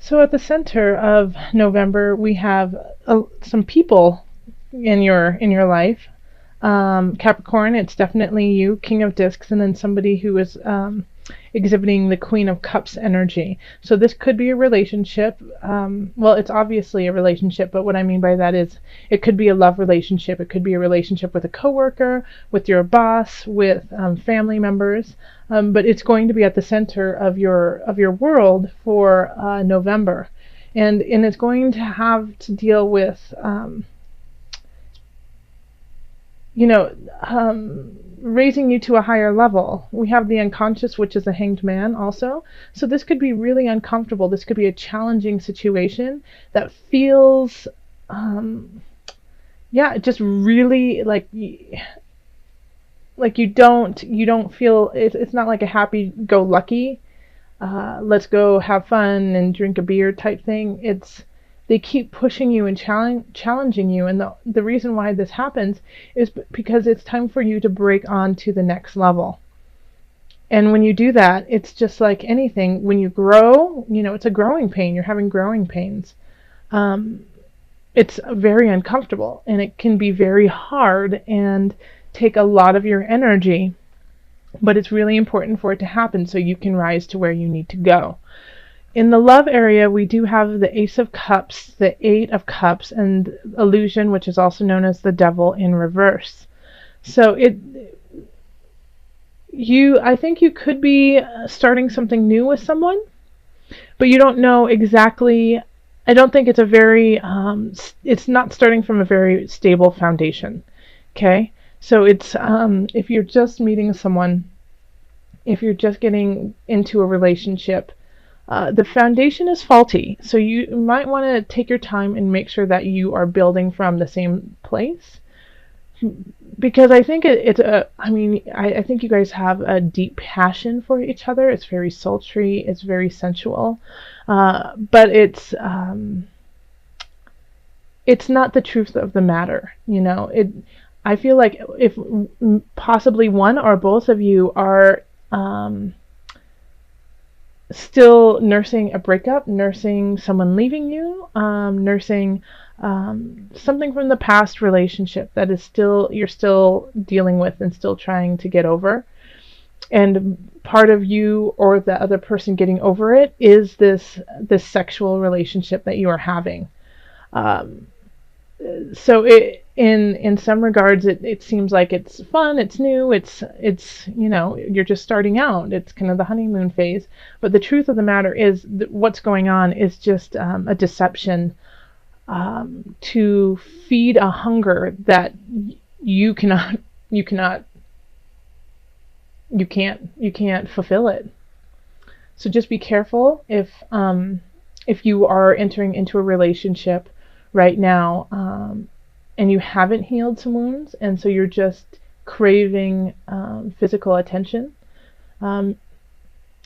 So at the center of November, we have some people in your life. Capricorn, it's definitely you, King of Discs, and then somebody who is exhibiting the Queen of Cups energy. So this could be a relationship. Well, it's obviously a relationship, but what I mean by that is it could be a love relationship. It could be a relationship with a coworker, with your boss, with family members. But it's going to be at the center of your world for November, and it's going to have to deal with you know, raising you to a higher level. We have the unconscious, which is a hanged man also. So this could be really uncomfortable. This could be a challenging situation that feels, yeah, just really like you don't feel, it's not like a happy-go-lucky, let's go have fun and drink a beer type thing. They keep pushing you and challenging you, and the reason why this happens is because it's time for you to break on to the next level. And when you do that, it's just like anything. When you grow, it's a growing pain. You're having growing pains. It's very uncomfortable, and it can be very hard and take a lot of your energy, but it's really important for it to happen so you can rise to where you need to go. In the love area, we do have the Ace of Cups, the Eight of Cups, and Illusion, which is also known as the Devil, in reverse. So I think you could be starting something new with someone, but you don't know exactly. I don't think it's it's not starting from a very stable foundation. Okay, so it's if you're just meeting someone, if you're just getting into a relationship. The foundation is faulty, so you might want to take your time and make sure that you are building from the same place. Because I think I think you guys have a deep passion for each other. It's very sultry, it's very sensual, but it's not the truth of the matter. I feel like if possibly one or both of you are still nursing a breakup, nursing someone leaving you, nursing something from the past relationship that is you're still dealing with and still trying to get over. And part of you or the other person getting over it is this sexual relationship that you are having. So in some regards it seems like it's fun, it's new, it's you're just starting out, it's kind of the honeymoon phase, but the truth of the matter is that what's going on is just a deception to feed a hunger that you can't fulfill it. So just be careful if you are entering into a relationship right now, and you haven't healed some wounds, and so you're just craving physical attention, and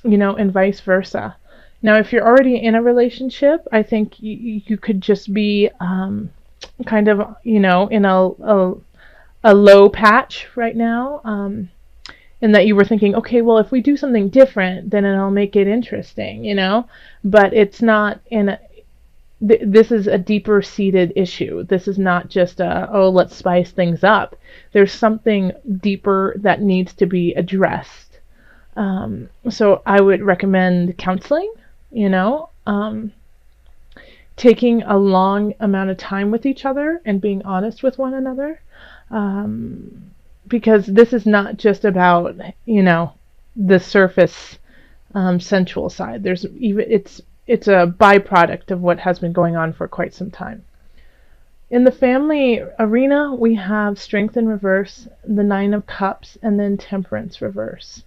vice versa. Now, if you're already in a relationship, I think you could just be kind of, in a low patch right now, and that you were thinking, okay, well, if we do something different, then it'll make it interesting, but it's not this is a deeper seated issue. This is not just let's spice things up. There's something deeper that needs to be addressed. So I would recommend counseling, taking a long amount of time with each other and being honest with one another. Because this is not just about, the surface sensual side. It's a byproduct of what has been going on for quite some time. In the family arena, we have Strength in reverse, the Nine of Cups, and then Temperance reverse.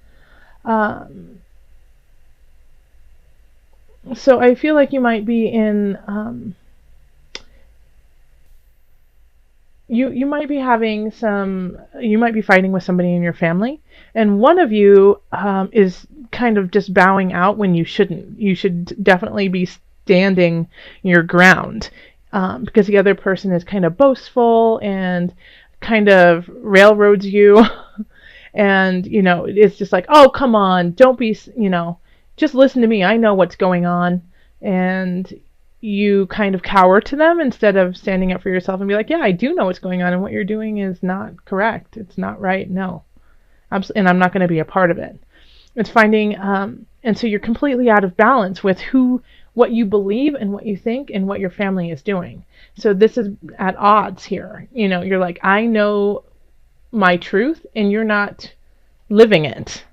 So I feel like you might be in you might be fighting with somebody in your family, and one of you is kind of just bowing out when you shouldn't. You should definitely be standing your ground, because the other person is kind of boastful and kind of railroads you and it's just like, oh, come on, don't be, just listen to me, I know what's going on. and you kind of cower to them instead of standing up for yourself and be like, yeah, I do know what's going on, and what you're doing is not correct. It's not right. No. And I'm not going to be a part of it. It's finding, and so you're completely out of balance with what you believe and what you think and what your family is doing. So this is at odds here. You're like, I know my truth and you're not living it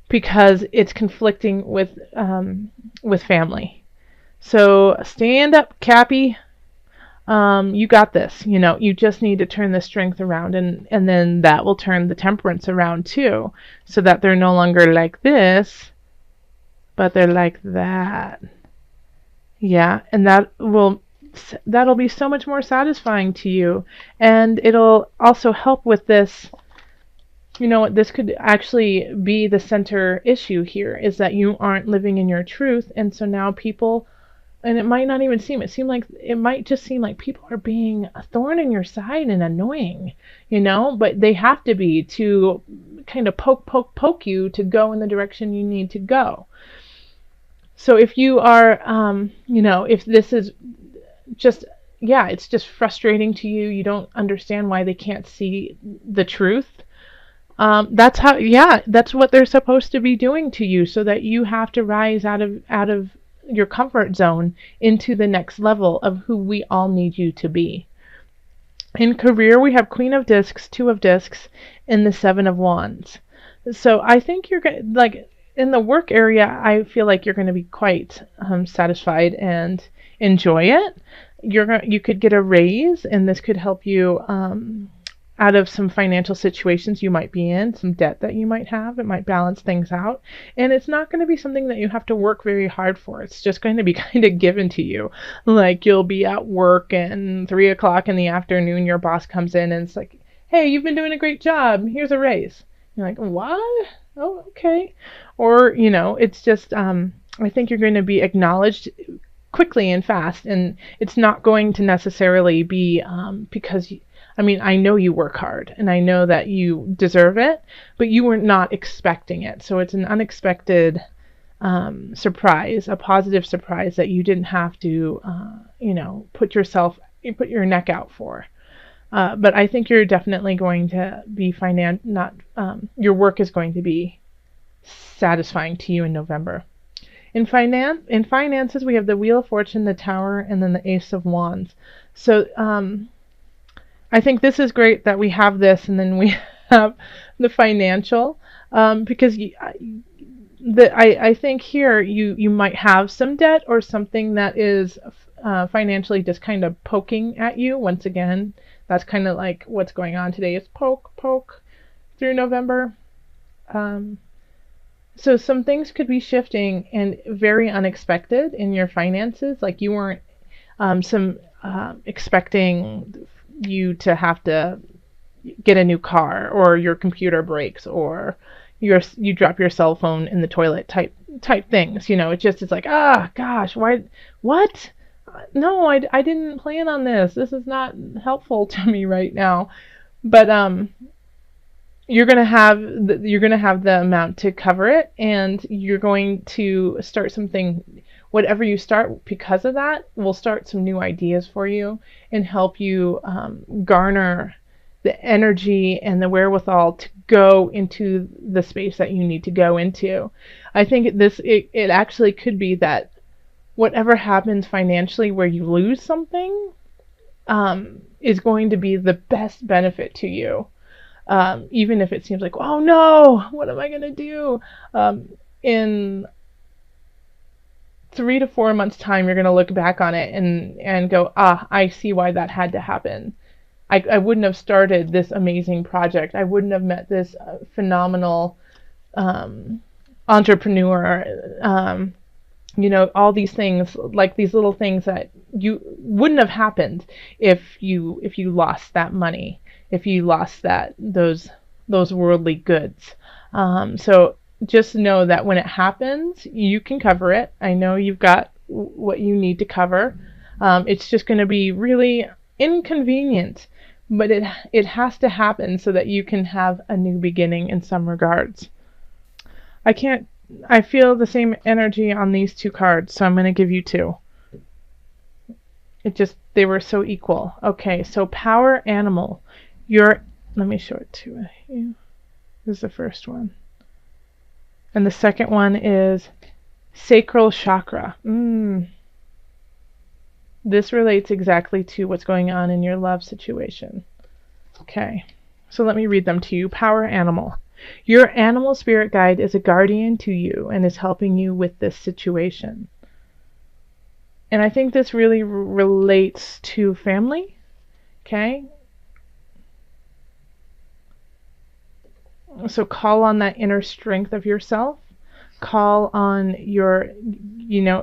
because it's conflicting with family. So stand up, Cappy. You got this. You just need to turn the strength around, and then that will turn the temperance around too, so that they're no longer like this, but they're like that. Yeah, and that'll be so much more satisfying to you, and it'll also help with this. This could actually be the center issue here, is that you aren't living in your truth, and so now people. And it might not even it might just seem like people are being a thorn in your side and annoying, but they have to be to kind of poke you to go in the direction you need to go. So if you are, if this is just, it's just frustrating to you, you don't understand why they can't see the truth. That's what they're supposed to be doing to you, so that you have to rise out of your comfort zone into the next level of who we all need you to be. In career, we have Queen of Discs, Two of Discs, and the Seven of Wands. So I think you're like in the work area, I feel like you're going to be quite satisfied and enjoy it. You could get a raise, and this could help you out of some financial situations you might be in, some debt that you might have. It might balance things out. And it's not going to be something that you have to work very hard for. It's just going to be kind of given to you. Like you'll be at work and 3 o'clock in the afternoon, your boss comes in and it's like, hey, you've been doing a great job. Here's a raise. You're like, what? Oh, okay. Or, it's just, I think you're going to be acknowledged quickly and fast. And it's not going to necessarily be because I know you work hard and I know that you deserve it, but you were not expecting it. So it's an unexpected surprise, a positive surprise that you didn't have to, put your neck out for. But I think you're definitely going to be your work is going to be satisfying to you in November. In finances, we have the Wheel of Fortune, the Tower, and then the Ace of Wands. So, I think this is great that we have this, and then we have the financial, because I think here you might have some debt or something that is financially just kind of poking at you. Once again, that's kind of like what's going on today is poke through November. So some things could be shifting and very unexpected in your finances, like you weren't expecting you to have to get a new car, or your computer breaks, or you drop your cell phone in the toilet type things. It's like, gosh, why, what? No, I didn't plan on this. This is not helpful to me right now. But you're gonna have the amount to cover it, and you're going to start something. Whatever you start because of that will start some new ideas for you and help you garner the energy and the wherewithal to go into the space that you need to go into. I think it actually could be that whatever happens financially where you lose something is going to be the best benefit to you. Even if it seems like, oh no, what am I going to do? In 3 to 4 months time, you're going to look back on it and go, I see why that had to happen. I wouldn't have started this amazing project. I wouldn't have met this phenomenal entrepreneur. All these things, like these little things that you wouldn't have happened if you lost that money, if you lost those worldly goods. So just know that when it happens, you can cover it. I know you've got what you need to cover. It's just going to be really inconvenient, but it has to happen so that you can have a new beginning in some regards. I can't I feel the same energy on these two cards, so I'm going to give you two. They were so equal. Okay, so power animal. Let me show it to you. This is the first one. And the second one is sacral chakra. This relates exactly to what's going on in your love situation. Okay, so let me read them to you. Power animal. Your animal spirit guide is a guardian to you and is helping you with this situation. And I think this really relates to family. Okay, so call on that inner strength of yourself. Call on your,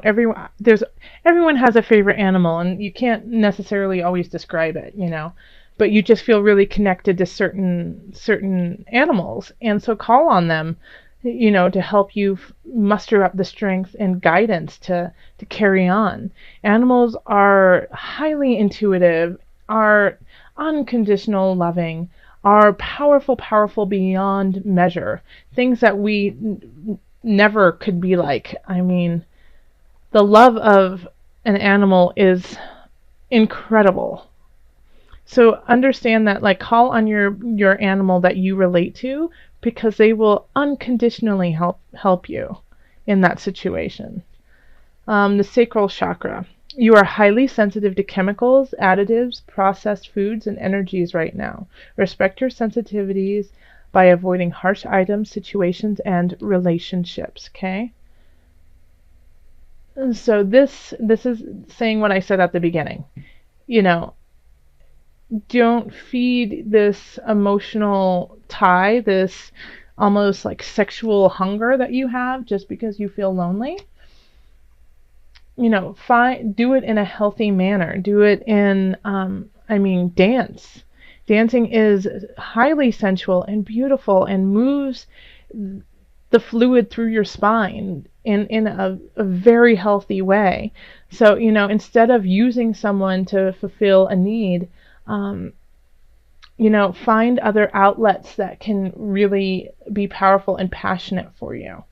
everyone has a favorite animal, and you can't necessarily always describe it, but you just feel really connected to certain animals, and so call on them, to help you muster up the strength and guidance to carry on. Animals are highly intuitive, are unconditional loving, are powerful beyond measure. Things that we never could be like. I mean, the love of an animal is incredible. So understand that, like, call on your animal that you relate to, because they will unconditionally help you in that situation. The sacral chakra. You are highly sensitive to chemicals, additives, processed foods, and energies right now. Respect your sensitivities by avoiding harsh items, situations, and relationships, okay? So this is saying what I said at the beginning. Don't feed this emotional tie, this almost like sexual hunger that you have just because you feel lonely. Do it in a healthy manner. Do it in, dance. Dancing is highly sensual and beautiful and moves the fluid through your spine in a very healthy way. So, instead of using someone to fulfill a need, find other outlets that can really be powerful and passionate for you.